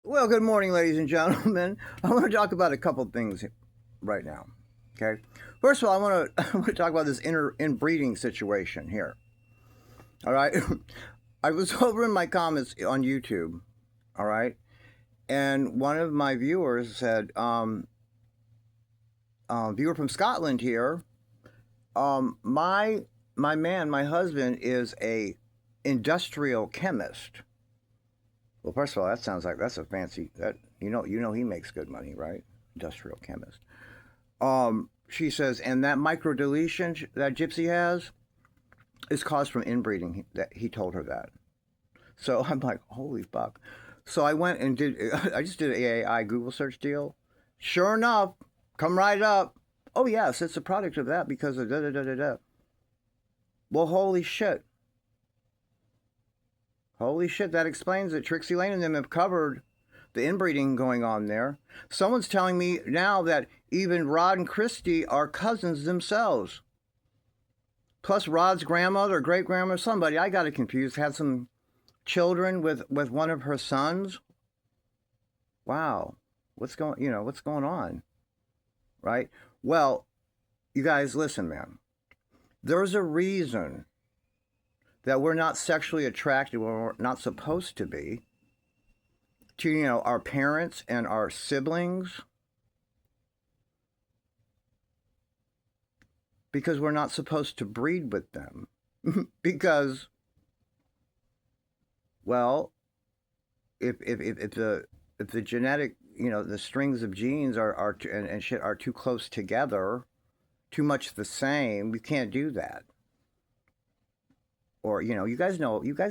Well, good morning, ladies and gentlemen. I want to talk about a couple things right now. Okay. First of all, I want to talk about this inbreeding situation here. All right. I was over in my comments on YouTube. All right. And one of my viewers said, viewer from Scotland here, my husband is a industrial chemist. Well, first of all, that sounds like that's a fancy that you know he makes good money, right? Industrial chemist. She says, and that micro deletion that Gypsy has is caused from inbreeding. That he told her that. So I'm like, holy fuck. So I went and I just did an AI Google search deal. Sure enough, come right up. Oh yes, it's a product of that because of da da da da da. Well, holy shit. Holy shit, that explains it. Trixie Lane and them have covered the inbreeding going on there. Someone's telling me now that even Rod and Christy are cousins themselves. Plus Rod's grandmother or great grandmother, somebody, I got it confused, had some children with one of her sons. Wow. What's going on? Right? Well, you guys listen, man. There's a reason that we're not sexually attracted when we're not supposed to be to, our parents and our siblings, because we're not supposed to breed with them. Because, well, if the genetic, the strings of genes and shit are too close together, too much the same, we can't do that. Or, you guys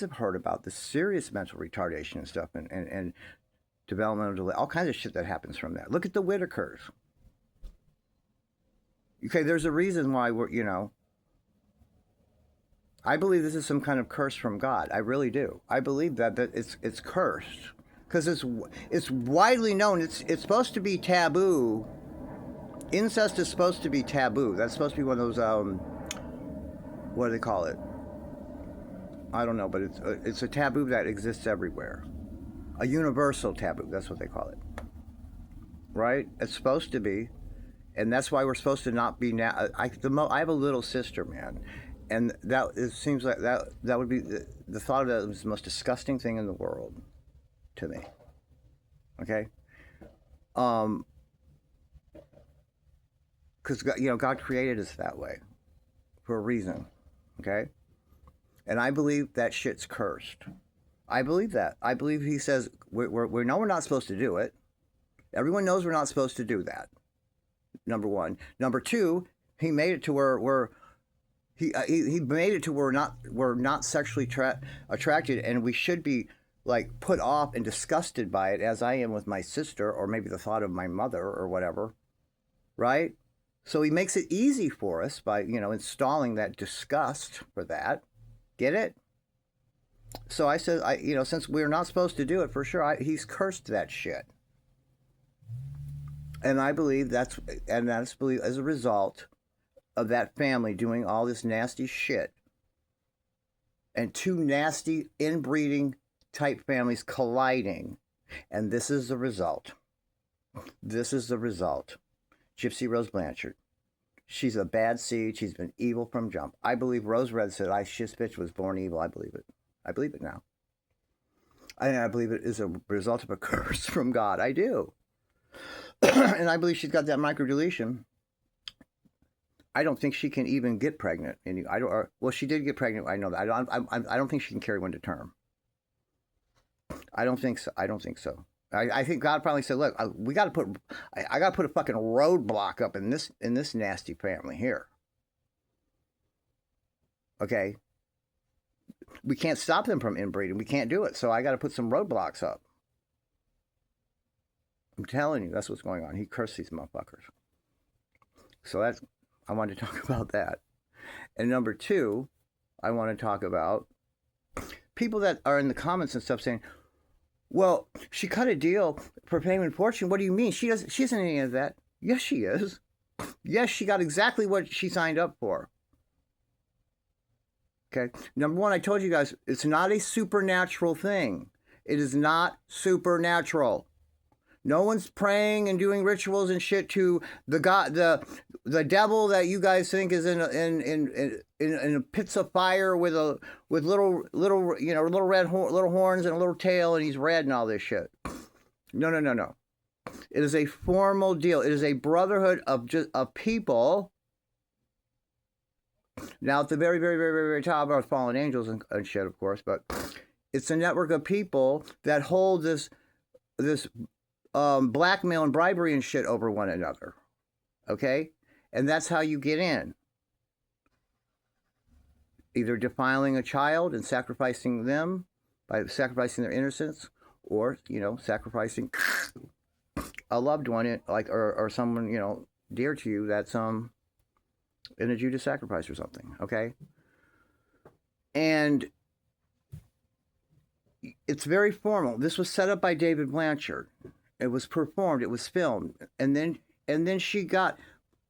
have heard about the serious mental retardation and stuff and developmental delay, all kinds of shit that happens from that. Look at the Whitakers. Okay, there's a reason why I believe this is some kind of curse from God. I really do. I believe that it's cursed. Because it's widely known. It's supposed to be taboo. Incest is supposed to be taboo. That's supposed to be one of those, what do they call it? I don't know, but it's a taboo that exists everywhere. A universal taboo, that's what they call it. Right? It's supposed to be. And that's why we're supposed to not be now. I have a little sister, man. And it seems like that would be, the thought of that was the most disgusting thing in the world to me. Okay? Because, God created us that way for a reason. Okay? And I believe that shit's cursed. I believe that. I believe he says we know we're not supposed to do it. Everyone knows we're not supposed to do that. Number one. Number two, he made it to where he made it to where we're not sexually attracted, and we should be like put off and disgusted by it, as I am with my sister, or maybe the thought of my mother or whatever, right? So he makes it easy for us by installing that disgust for that. Get it? So I said, since we're not supposed to do it, for sure, he's cursed that shit. And I believe that's as a result of that family doing all this nasty shit. And two nasty inbreeding type families colliding. And this is the result. This is the result. GYPSY Rose Blanchard. She's a bad seed. She's been evil from jump. I believe Rose Red said, this bitch was born evil. I believe it. I believe it now. I believe it is a result of a curse from God. I do. And I believe she's got that microdeletion. I don't think she can even get pregnant. And well, she did get pregnant. I know that. I don't think she can carry one to term. I don't think so. I think God probably said, "Look, we got to put. I got to put a fucking roadblock up in this nasty family here. Okay, we can't stop them from inbreeding. We can't do it. So I got to put some roadblocks up. I'm telling you, that's what's going on. He cursed these motherfuckers. So I wanted to talk about that. And number two, I want to talk about people that are in the comments and stuff saying, well, she cut a deal for fame and fortune. What do you mean? She isn't any of that. Yes, she is. Yes, she got exactly what she signed up for. Okay. Number one, I told you guys, it's not a supernatural thing. It is not supernatural. No one's praying and doing rituals and shit to the god, the devil that you guys think is in pits of fire with little little red little horns and a little tail, and he's red and all this shit. No. It is a formal deal. It is a brotherhood of people. Now at the very, very, very, very, very top are fallen angels and shit, of course, but it's a network of people that hold this blackmail and bribery and shit over one another. Okay? And that's how you get in. Either defiling a child and sacrificing them by sacrificing their innocence, or, sacrificing a loved one, or someone, dear to you that's in a Judas sacrifice or something. Okay? And it's very formal. This was set up by David Blanchard. It was performed. It was filmed. And then she got...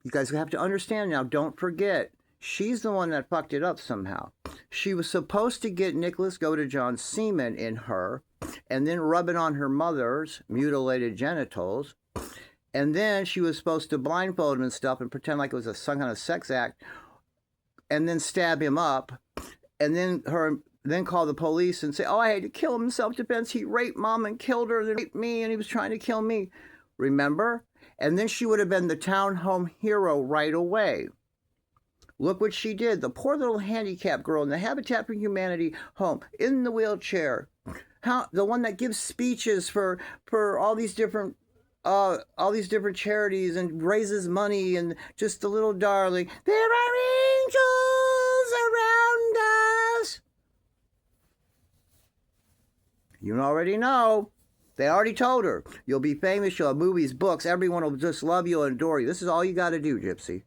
You guys have to understand now, don't forget, she's the one that fucked it up somehow. She was supposed to get Nicholas Godejohn's semen in her and then rub it on her mother's mutilated genitals. And then she was supposed to blindfold him and stuff and pretend like it was some kind of sex act and then stab him up. And then call the police and say, oh, I had to kill him in self-defense. He raped Mom and killed her. Then raped me and he was trying to kill me. Remember? And then she would have been the townhome hero right away. Look what she did. The poor little handicapped girl in the Habitat for Humanity home, in the wheelchair. The one that gives speeches for all these different charities and raises money, and just a little darling. There are angels around us. You already know. They already told her. You'll be famous, you'll have movies, books, everyone will just love you and adore you. This is all you got to do, Gypsy.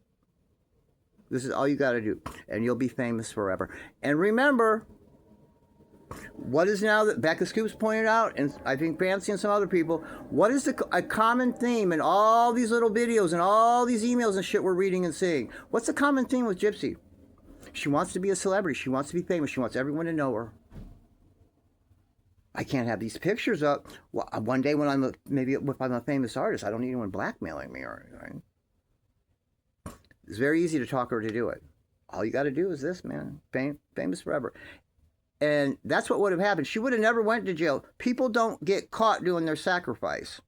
This is all you got to do. And you'll be famous forever. And remember, what is now that Becca Scoops pointed out, and I think Fancy and some other people, what is a common theme in all these little videos and all these emails and shit we're reading and seeing? What's the common theme with Gypsy? She wants to be a celebrity. She wants to be famous. She wants everyone to know her. I can't have these pictures up. Well, one day when if I'm a famous artist, I don't need anyone blackmailing me or anything. It's very easy to talk her to do it. All you got to do is this, man. Famous forever. And that's what would have happened. She would have never went to jail. People don't get caught doing their sacrifice,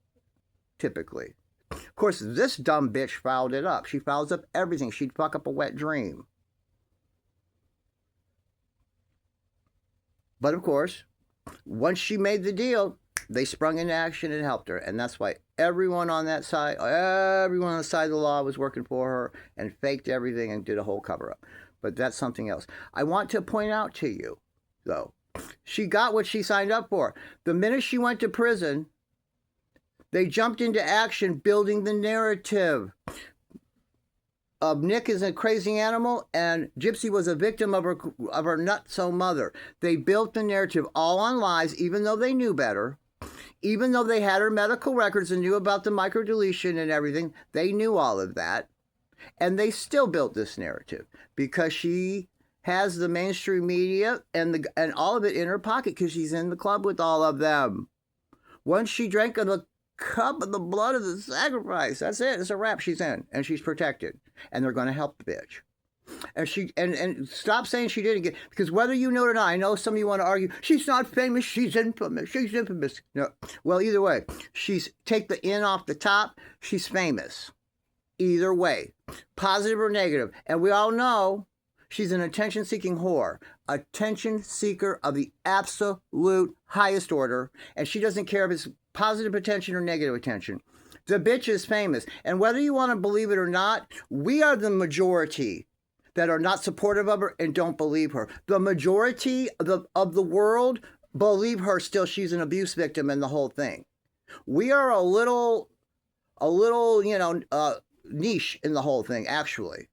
typically. Of course, this dumb bitch fouled it up. She fouls up everything. She'd fuck up a wet dream. But of course, once she made the deal, they sprung into action and helped her. And that's why everyone on the side of the law was working for her and faked everything and did a whole cover-up. But that's something else. I want to point out to you, though, she got what she signed up for. The minute she went to prison, they jumped into action building the narrative of Nick is a crazy animal and Gypsy was a victim of her nutso mother. They built the narrative all on lies, even though they knew better. Even though they had her medical records and knew about the microdeletion and everything, they knew all of that. And they still built this narrative because she has the mainstream media and all of it in her pocket because she's in the club with all of them. Once she drank the cup of the blood of the sacrifice, that's it. It's a wrap. She's in and she's protected. And they're going to help the bitch. And she and stop saying she didn't get, because whether you know it or not, I know some of you want to argue, she's not famous, she's infamous, she's infamous. No. Well, either way, take the N off the top, she's famous. Either way, positive or negative. And we all know she's an attention-seeking whore, attention seeker of the absolute highest order, and she doesn't care if it's positive attention or negative attention. The bitch is famous. And whether you want to believe it or not, we are the majority that are not supportive of her and don't believe her. The majority of the world believe her still. She's an abuse victim and the whole thing. We are a little niche in the whole thing, actually.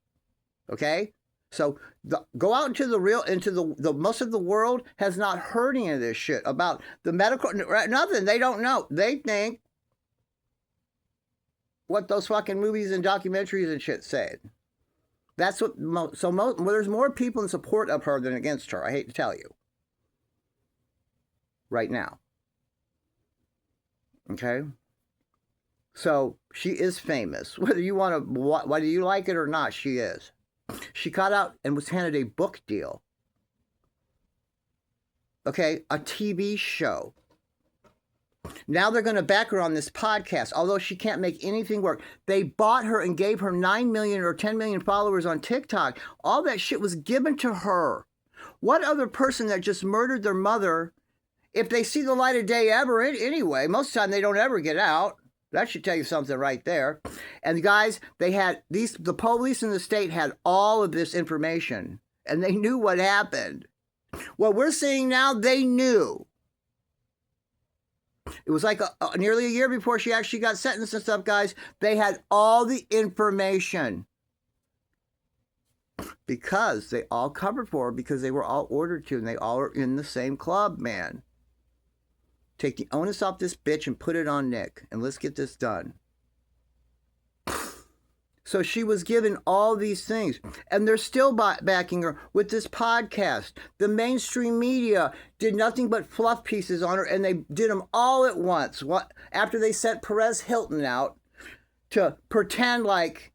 Okay? So go out into the most of the world has not heard any of this shit about the medical, nothing. They don't know. They think what those fucking movies and documentaries and shit said. That's what, there's more people in support of her than against her. I hate to tell you. Right now. Okay? So she is famous. Whether you whether you like it or not, she is. She got out and was handed a book deal. Okay? A TV show. Now they're going to back her on this podcast, although she can't make anything work. They bought her and gave her 9 million or 10 million followers on TikTok. All that shit was given to her. What other person that just murdered their mother, if they see the light of day ever anyway, most of the time they don't ever get out. That should tell you something right there. And guys, the police in the state had all of this information, and they knew what happened. What we're seeing now, they knew. It was like nearly a year before she actually got sentenced and stuff, guys. They had all the information. Because they all covered for her, because they were all ordered to, and they all are in the same club, man. Take the onus off this bitch and put it on Nick, and let's get this done. So she was given all these things, and they're still backing her with this podcast. The mainstream media did nothing but fluff pieces on her, and they did them all at once. After they sent Perez Hilton out to pretend like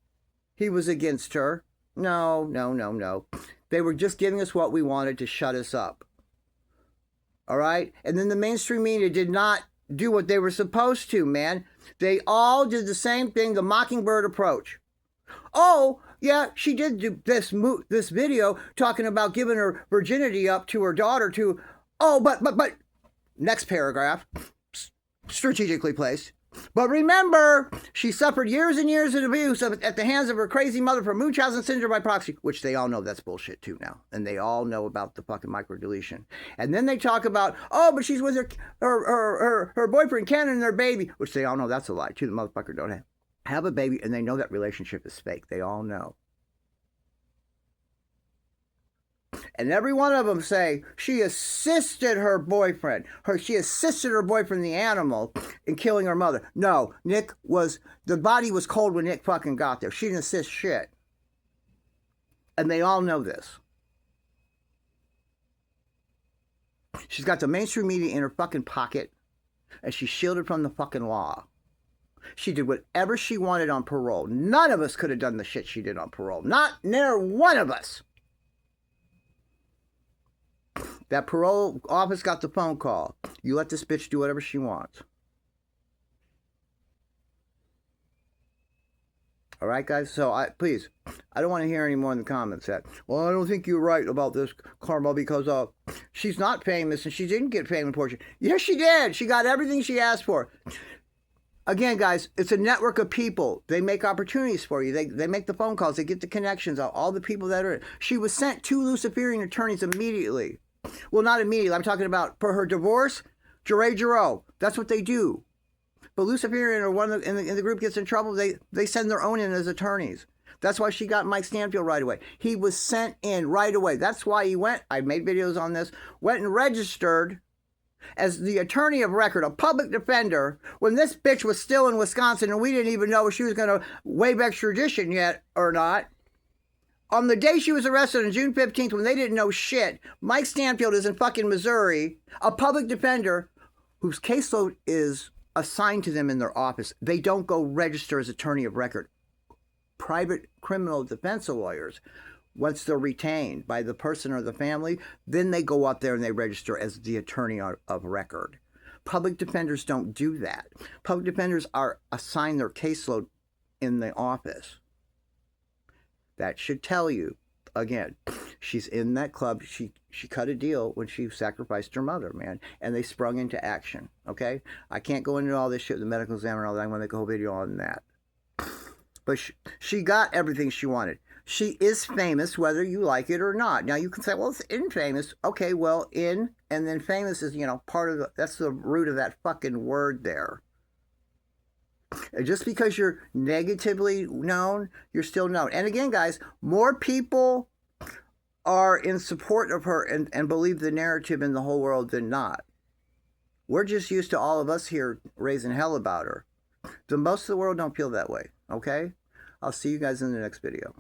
he was against her. No. They were just giving us what we wanted to shut us up. All right? And then the mainstream media did not do what they were supposed to, man. They all did the same thing, the mockingbird approach. Oh, yeah, she did do this video talking about giving her virginity up to her daughter to... Oh, but... Next paragraph. Strategically placed. But remember, she suffered years and years of abuse at the hands of her crazy mother from Munchausen syndrome by proxy, which they all know that's bullshit too now. And they all know about the fucking microdeletion. And then they talk about, oh, but she's with her boyfriend Ken and their baby, which they all know that's a lie too. The motherfucker don't have a baby, and they know that relationship is fake. They all know. And every one of them say she assisted her boyfriend. She assisted her boyfriend, the animal, in killing her mother. No, the body was cold when Nick fucking got there. She didn't assist shit. And they all know this. She's got the mainstream media in her fucking pocket, and she's shielded from the fucking law. She did whatever she wanted on parole. None of us could have done the shit she did on parole. Not near one of us. That parole office got the phone call. You let this bitch do whatever she wants. All right, guys? So, please, I don't want to hear any more in the comments that, well, I don't think you're right about this, Karma, because she's not famous and she didn't get fame and fortune. Yes, she did. She got everything she asked for. Again, guys, it's a network of people. They make opportunities for you. They make the phone calls. They get the connections, all the people that are in. She was sent 2 Luciferian attorneys immediately. Well, not immediately. I'm talking about for her divorce, Jure. That's what they do. But Luciferian or one in the group gets in trouble, they send their own in as attorneys. That's why she got Mike Stanfield right away. He was sent in right away. That's why he went, I made videos on this, went and registered as the attorney of record, a public defender, when this bitch was still in Wisconsin and we didn't even know if she was going to waive extradition yet or not. On the day she was arrested on June 15th, when they didn't know shit, Mike Stanfield is in fucking Missouri, a public defender whose caseload is assigned to them in their office. They don't go register as attorney of record. Private criminal defense lawyers, once they're retained by the person or the family, then they go up there and they register as the attorney of record. Public defenders don't do that. Public defenders are assigned their caseload in the office. That should tell you, again, she's in that club. She cut a deal when she sacrificed her mother, man. And they sprung into action, okay? I can't go into all this shit with the medical examiner and all that. I'm going to make a whole video on that. But she got everything she wanted. She is famous, whether you like it or not. Now, you can say, well, it's infamous. Okay, well, and then famous is, part of that's the root of that fucking word there. And just because you're negatively known, you're still known. And again, guys, more people are in support of her and believe the narrative in the whole world than not. We're just used to all of us here raising hell about her. The most of the world don't feel that way, okay? I'll see you guys in the next video.